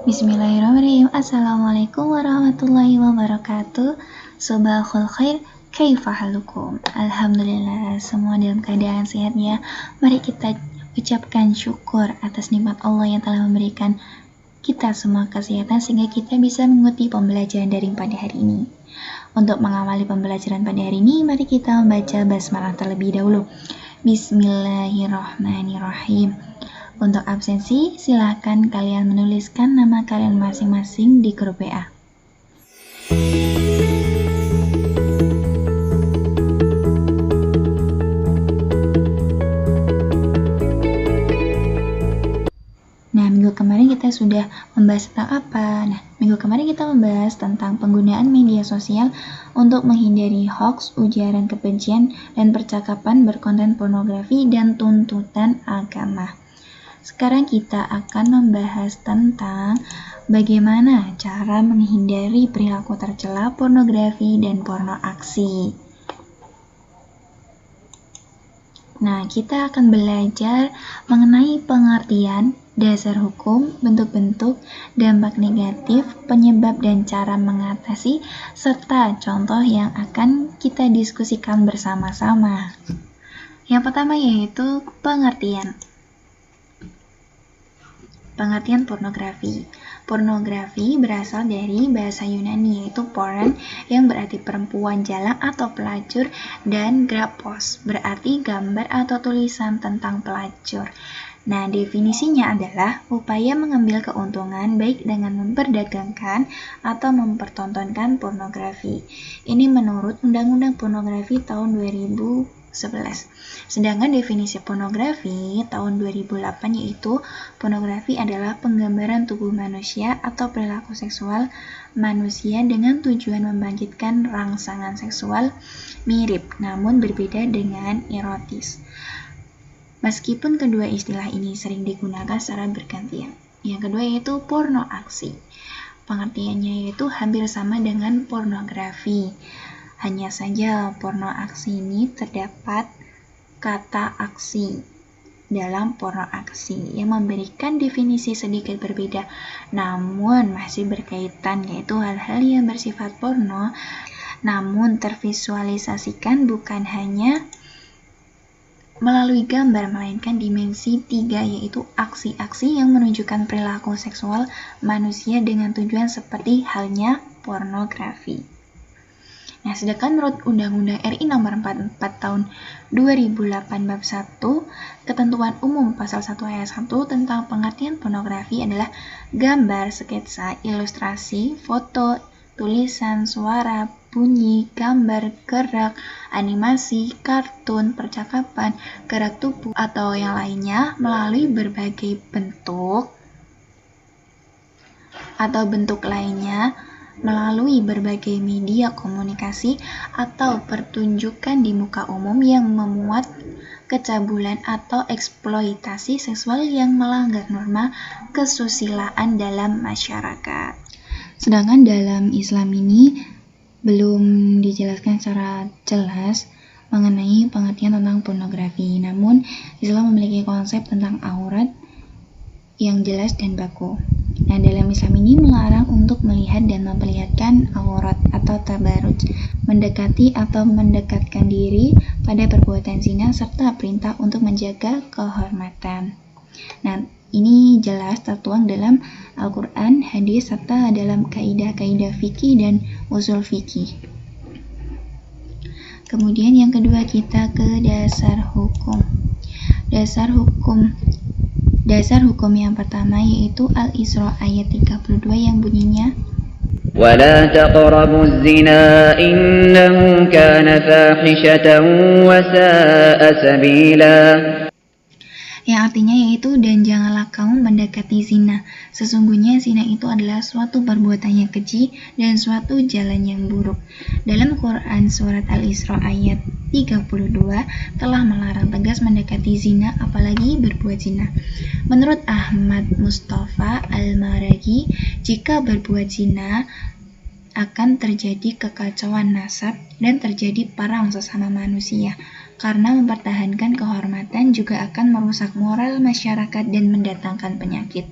Bismillahirrahmanirrahim. Assalamualaikum warahmatullahi wabarakatuh. Sobahul khair, kaifa halukum? Alhamdulillah, semua dalam keadaan sehat ya. Mari kita ucapkan syukur atas nikmat Allah yang telah memberikan kita semua kesehatan sehingga kita bisa mengikuti pembelajaran daring pada hari ini. Untuk mengawali pembelajaran pada hari ini, mari kita membaca basmalah terlebih dahulu. Bismillahirrahmanirrahim. Untuk absensi, silahkan kalian menuliskan nama kalian masing-masing di grup WA. Nah, minggu kemarin kita sudah membahas tentang apa? Nah, minggu kemarin kita membahas tentang penggunaan media sosial untuk menghindari hoax, ujaran kebencian, dan percakapan berkonten pornografi dan tuntutan agama. Sekarang kita akan membahas tentang bagaimana cara menghindari perilaku tercela pornografi dan porno aksi. Nah, kita akan belajar mengenai pengertian, dasar hukum, bentuk-bentuk, dampak negatif, penyebab dan cara mengatasi, serta contoh yang akan kita diskusikan bersama-sama. Yang pertama yaitu pengertian. Pengertian pornografi. Pornografi berasal dari bahasa Yunani yaitu porn yang berarti perempuan jalang atau pelacur dan grapos berarti gambar atau tulisan tentang pelacur. Nah, definisinya adalah upaya mengambil keuntungan baik dengan memperdagangkan atau mempertontonkan pornografi. Ini menurut Undang-Undang Pornografi tahun 2011. Sedangkan definisi pornografi tahun 2008 yaitu pornografi adalah penggambaran tubuh manusia atau perilaku seksual manusia dengan tujuan membangkitkan rangsangan seksual mirip namun berbeda dengan erotis. Meskipun kedua istilah ini sering digunakan secara bergantian. Yang kedua yaitu porno aksi. Pengertiannya yaitu hampir sama dengan pornografi. Hanya saja porno aksi ini terdapat kata aksi dalam porno aksi yang memberikan definisi sedikit berbeda namun masih berkaitan yaitu hal-hal yang bersifat porno namun tervisualisasikan bukan hanya melalui gambar melainkan dimensi 3 yaitu aksi-aksi yang menunjukkan perilaku seksual manusia dengan tujuan seperti halnya pornografi. Nah, sedangkan menurut Undang-Undang RI nomor 44 tahun 2008 bab 1, ketentuan umum pasal 1 ayat 1 tentang pengertian pornografi adalah gambar, sketsa, ilustrasi, foto, tulisan, suara, bunyi, gambar, gerak, animasi, kartun, percakapan, gerak tubuh, atau yang lainnya melalui berbagai bentuk atau bentuk lainnya melalui berbagai media komunikasi atau pertunjukan di muka umum yang memuat kecabulan atau eksploitasi seksual yang melanggar norma kesusilaan dalam masyarakat. Sedangkan dalam Islam ini belum dijelaskan secara jelas mengenai pengertian tentang pornografi. Namun, Islam memiliki konsep tentang aurat yang jelas dan baku. Nah, dalam Islam ini melarang untuk melihat dan memperlihatkan aurat atau tabaruj, mendekati atau mendekatkan diri pada perbuatan zina, serta perintah untuk menjaga kehormatan. Nah, ini jelas tertuang dalam Al-Quran, hadis, serta dalam kaidah-kaidah fikih dan usul fikih. Kemudian yang kedua kita ke dasar hukum. Dasar hukum yang pertama yaitu Al-Isra ayat 32 yang bunyinya وَلَا تَقْرَبُوا الزِّنَا إِنَّهُ كَانَ فَاحِشَةً وَسَاءَ سَبِيلًا. Yang artinya yaitu dan janganlah kamu mendekati zina. Sesungguhnya zina itu adalah suatu perbuatan yang keji dan suatu jalan yang buruk. Dalam Quran surat Al-Isra ayat 32 telah melarang tegas mendekati zina apalagi berbuat zina. Menurut Ahmad Mustafa Al-Maragi, jika berbuat zina akan terjadi kekacauan nasab dan terjadi perang sesama manusia. Karena mempertahankan kehormatan juga akan merusak moral masyarakat dan mendatangkan penyakit.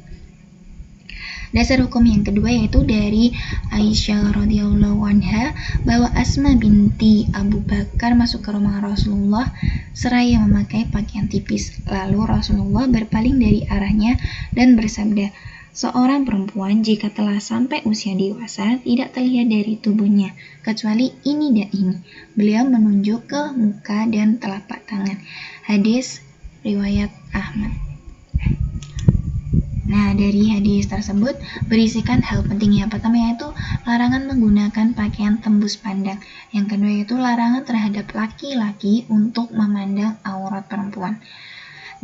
Dasar hukum yang kedua yaitu dari Aisyah radhiyallahu anha bahwa Asma binti Abu Bakar masuk ke rumah Rasulullah seraya memakai pakaian tipis. Lalu Rasulullah berpaling dari arahnya dan bersabda, "Seorang perempuan jika telah sampai usia dewasa tidak terlihat dari tubuhnya kecuali ini dan ini." Beliau menunjuk ke muka dan telapak tangan. Hadis riwayat Ahmad. Nah, dari hadis tersebut berisikan hal penting. Yang pertama yaitu larangan menggunakan pakaian tembus pandang. Yang kedua yaitu larangan terhadap laki-laki untuk memandang aurat perempuan.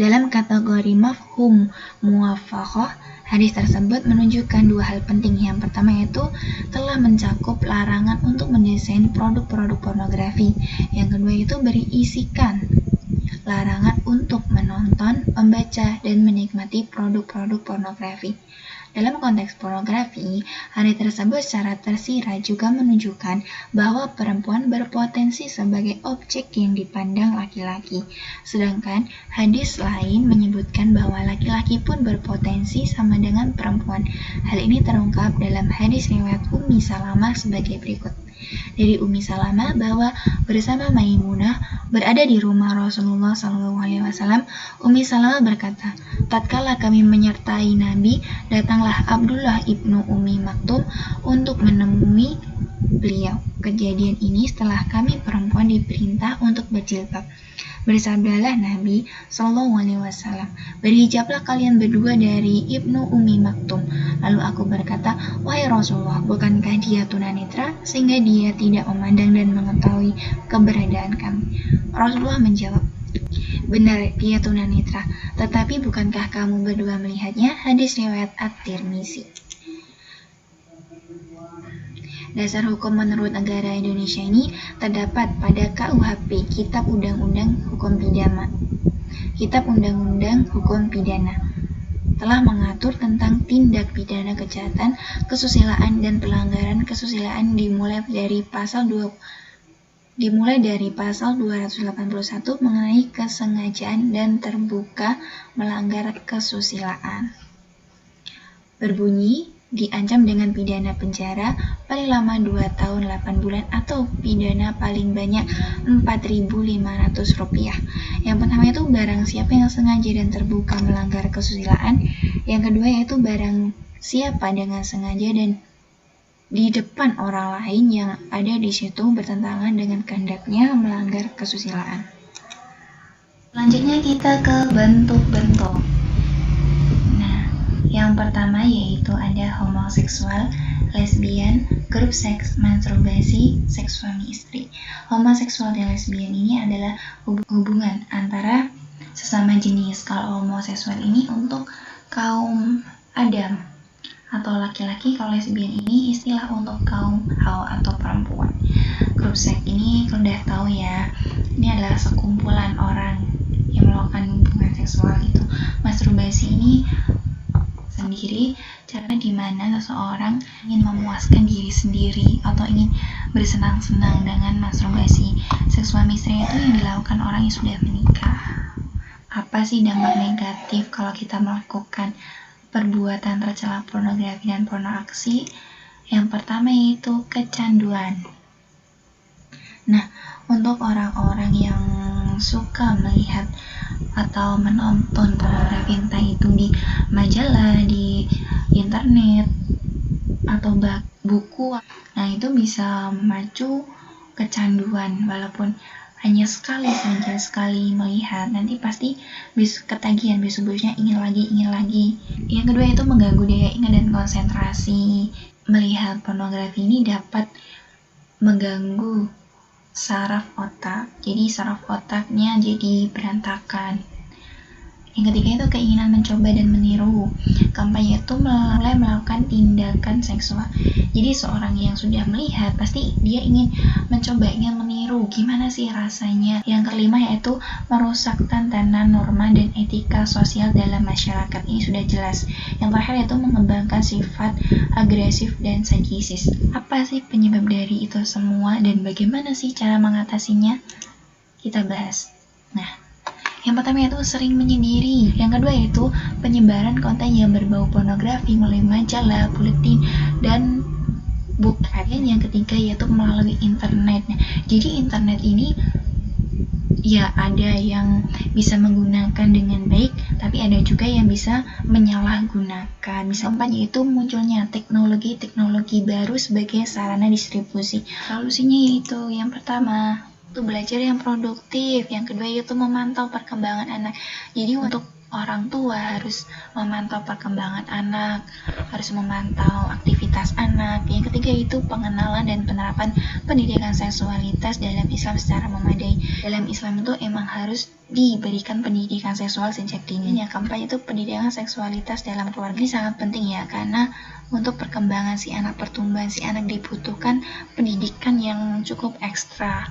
Dalam kategori mafhum muwafaqah, hadis tersebut menunjukkan dua hal penting. Yang pertama yaitu telah mencakup larangan untuk mendesain produk-produk pornografi. Yang kedua yaitu berisikan larangan untuk menonton, membaca, dan menikmati produk-produk pornografi. Dalam konteks pornografi, hadis tersebut secara tersirat juga menunjukkan bahwa perempuan berpotensi sebagai objek yang dipandang laki-laki. Sedangkan hadis lain menyebutkan bahwa laki-laki pun berpotensi sama dengan perempuan. Hal ini terungkap dalam hadis riwayat Ummi Salamah sebagai berikut. Dari Ummi Salamah bahwa bersama Maimunah berada di rumah Rasulullah SAW, Ummi Salamah berkata, "Tatkala kami menyertai Nabi, datanglah Abdullah ibnu Ummi Maktum untuk menemui beliau. Kejadian ini setelah kami perempuan diperintah untuk berjilbab. Bersabdalah Nabi SAW, berhijablah kalian berdua dari Ibnu Ummi Maktum. Lalu aku berkata, wahai Rasulullah, bukankah dia tunanetra sehingga dia tidak memandang dan mengetahui keberadaan kami? Rasulullah menjawab, benar, dia tunanetra, tetapi bukankah kamu berdua melihatnya? Hadis riwayat At-Tirmizi. Dasar hukum menurut negara Indonesia ini terdapat pada KUHP, Kitab Undang-Undang Hukum Pidana. Kitab Undang-Undang Hukum Pidana telah mengatur tentang tindak pidana kejahatan, kesusilaan, dan pelanggaran kesusilaan dimulai dari pasal 281 mengenai kesengajaan dan terbuka melanggar kesusilaan. Berbunyi, diancam dengan pidana penjara paling lama 2 tahun 8 bulan atau pidana paling banyak Rp4.500. Yang pertama itu barang siapa yang sengaja dan terbuka melanggar kesusilaan. Yang kedua yaitu barang siapa dengan sengaja dan di depan orang lain yang ada di situ bertentangan dengan kehendaknya melanggar kesusilaan. Selanjutnya kita ke bentuk-bentuk. Yang pertama yaitu ada homoseksual, lesbian, grup seks, masturbasi, seks suami istri. Homoseksual dan lesbian ini adalah hubungan antara sesama jenis. Kalau homoseksual ini untuk kaum Adam atau laki-laki, kalau lesbian ini istilah untuk kaum Hawa atau perempuan. Grup seks ini udah tahu ya, ini adalah sekumpulan orang yang melakukan hubungan seksual itu. Masturbasi ini sendiri cara dimana seseorang ingin memuaskan diri sendiri atau ingin bersenang-senang dengan masturbasi. Seks suami istri itu yang dilakukan orang yang sudah menikah. Apa sih dampak negatif kalau kita melakukan perbuatan tercela pornografi dan pornoaksi? Yang pertama yaitu kecanduan. Nah, untuk orang-orang yang suka melihat atau menonton pornografi, entah itu di majalah, di internet, atau buku, nah itu bisa memacu kecanduan. Walaupun hanya sekali saja, sekali melihat, nanti pasti ketagihan, besok-besoknya ingin lagi. Yang kedua itu mengganggu daya ingat dan konsentrasi. Melihat pornografi ini dapat mengganggu saraf otak, jadi saraf otaknya jadi berantakan. Yang ketiga itu keinginan mencoba dan meniru. Kampanye itu mulai melakukan tindakan seksual. Jadi seorang yang sudah melihat pasti dia ingin mencoba, ingin meniru gimana sih rasanya. Yang kelima yaitu merusak tatanan norma dan etika sosial dalam masyarakat. Ini sudah jelas. Yang terakhir yaitu mengembangkan sifat agresif dan sadisis. Apa sih penyebab dari itu semua dan bagaimana sih cara mengatasinya? Kita bahas. Nah, Yang pertama itu sering menyendiri. Yang kedua itu penyebaran konten yang berbau pornografi melalui majalah, buletin, dan buku. Yang ketiga yaitu melalui internet. Jadi internet ini ya ada yang bisa menggunakan dengan baik, tapi ada juga yang bisa menyalahgunakan. Misalnya yaitu munculnya teknologi baru sebagai sarana distribusi. Solusinya yaitu yang pertama itu belajar yang produktif, yang kedua yaitu memantau perkembangan anak. Jadi untuk orang tua harus memantau perkembangan anak, harus memantau aktivitas anak. Yang ketiga itu pengenalan dan penerapan pendidikan seksualitas dalam Islam secara memadai. Dalam Islam itu emang harus diberikan pendidikan seksual sejak dini. Yang keempat itu pendidikan seksualitas dalam keluarga. Ini sangat penting ya, karena untuk perkembangan si anak, pertumbuhan si anak dibutuhkan pendidikan yang cukup ekstra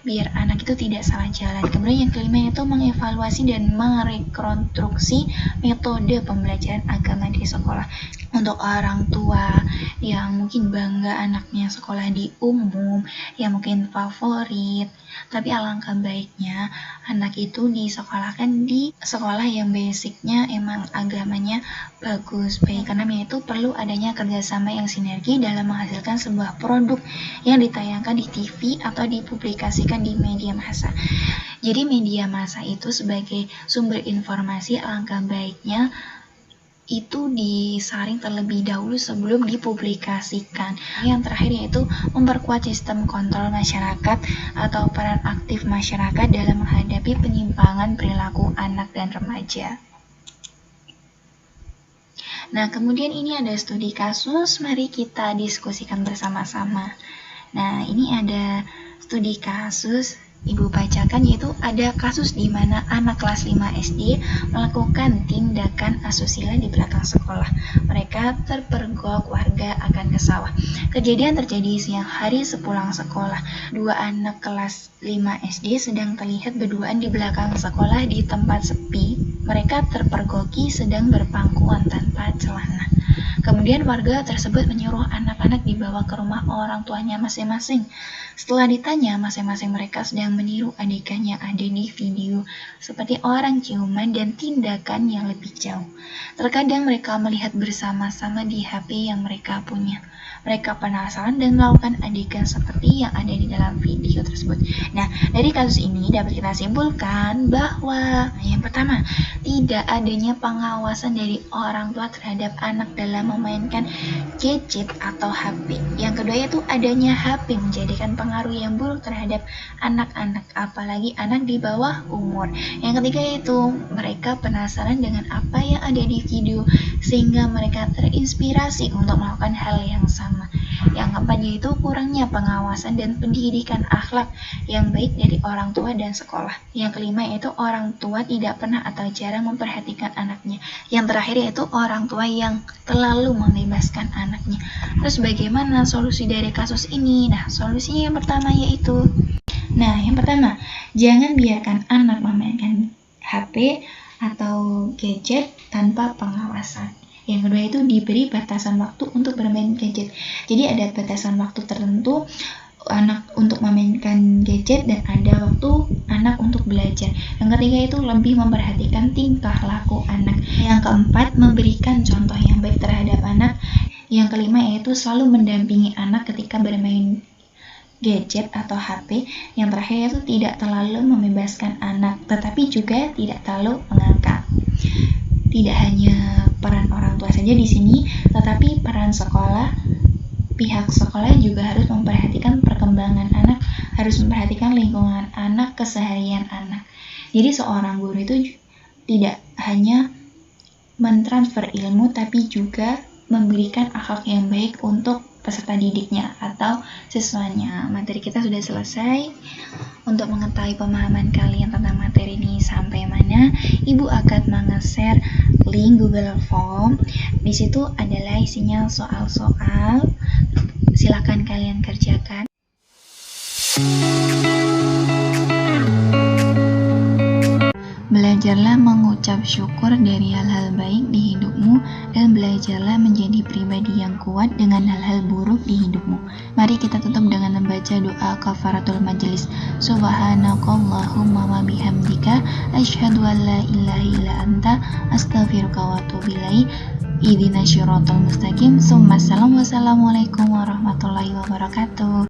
biar anak itu tidak salah jalan. Kemudian yang kelima itu mengevaluasi dan merekonstruksi metode pembelajaran agama di sekolah. Untuk orang tua yang mungkin bangga anaknya sekolah di umum, yang mungkin favorit, tapi alangkah baiknya anak itu disekolahkan di sekolah yang basicnya emang agamanya bagus, baik, karena itu perlu adanya kerjasama yang sinergi dalam menghasilkan sebuah produk yang ditayangkan di TV atau dipublikasikan di media massa. Jadi media massa itu sebagai sumber informasi, alangkah baiknya itu disaring terlebih dahulu sebelum dipublikasikan. Yang terakhir yaitu memperkuat sistem kontrol masyarakat atau peran aktif masyarakat dalam menghadapi penyimpangan perilaku anak dan remaja. Nah, kemudian ini ada studi kasus, mari kita diskusikan bersama-sama. Nah, ini ada studi kasus Ibu bacakan, yaitu ada kasus di mana anak kelas 5 SD melakukan tindakan asusila di belakang sekolah. Mereka terpergok warga akan ke sawah. Kejadian terjadi siang hari sepulang sekolah. Dua anak kelas 5 SD sedang terlihat berduaan di belakang sekolah di tempat sepi. Mereka terpergoki sedang berpangkuan tanpa celana. Kemudian warga tersebut menyuruh anak-anak dibawa ke rumah orang tuanya masing-masing. Setelah ditanya, masing-masing mereka sedang meniru adegan yang ada di video, seperti orang ciuman dan tindakan yang lebih jauh. Terkadang mereka melihat bersama-sama di HP yang mereka punya. Mereka penasaran dan melakukan adegan seperti yang ada di dalam video tersebut. Nah, dari kasus ini dapat kita simpulkan bahwa yang pertama, tidak adanya pengawasan dari orang tua terhadap anak dalam memainkan gadget atau HP. Yang kedua yaitu adanya HP menjadikan pengaruh yang buruk terhadap anak-anak, apalagi anak di bawah umur. Yang ketiga yaitu mereka penasaran dengan apa yang ada di video sehingga mereka terinspirasi untuk melakukan hal yang sama. Yang keempat yaitu kurangnya pengawasan dan pendidikan akhlak yang baik dari orang tua dan sekolah. Yang kelima yaitu orang tua tidak pernah atau jarang memperhatikan anaknya. Yang terakhir yaitu orang tua yang terlalu membebaskan anaknya. Terus bagaimana solusi dari kasus ini? Nah, solusinya yang pertama yaitu yang pertama, jangan biarkan anak memainkan HP atau gadget tanpa pengawasan. Yang kedua itu diberi batasan waktu untuk bermain gadget. Jadi ada batasan waktu tertentu anak untuk memainkan gadget dan ada waktu anak untuk belajar. Yang ketiga itu lebih memperhatikan tingkah laku anak. Yang keempat, memberikan contoh yang baik terhadap anak. Yang kelima yaitu selalu mendampingi anak ketika bermain gadget atau HP. Yang terakhir yaitu tidak terlalu membebaskan anak, tetapi juga tidak terlalu mengangkat. Tidak hanya peran orang tua saja di sini, tetapi peran sekolah, pihak sekolah juga harus memperhatikan perkembangan anak, harus memperhatikan lingkungan anak, keseharian anak. Jadi seorang guru itu tidak hanya mentransfer ilmu, tapi juga memberikan akhlak yang baik untuk peserta didiknya atau siswanya. Materi kita sudah selesai. Untuk mengetahui pemahaman kalian tentang materi ini sampai mana, Ibu akan menge-share link Google Form. Di situ adalah isinya soal-soal. Silakan kalian kerjakan. Belajarlah mengucap syukur dari hal-hal baik di hidupmu dan belajarlah menjadi pribadi yang kuat dengan hal-hal buruk di hidupmu. Mari kita tutup dengan membaca doa kafaratul majelis. Subhanakallahumma wa bihamdika asyhadu an la ilaha illa anta astaghfiruka wa atubu ilaik. Ihdinas siratal mustaqim. Wassalamualaikum warahmatullahi wabarakatuh.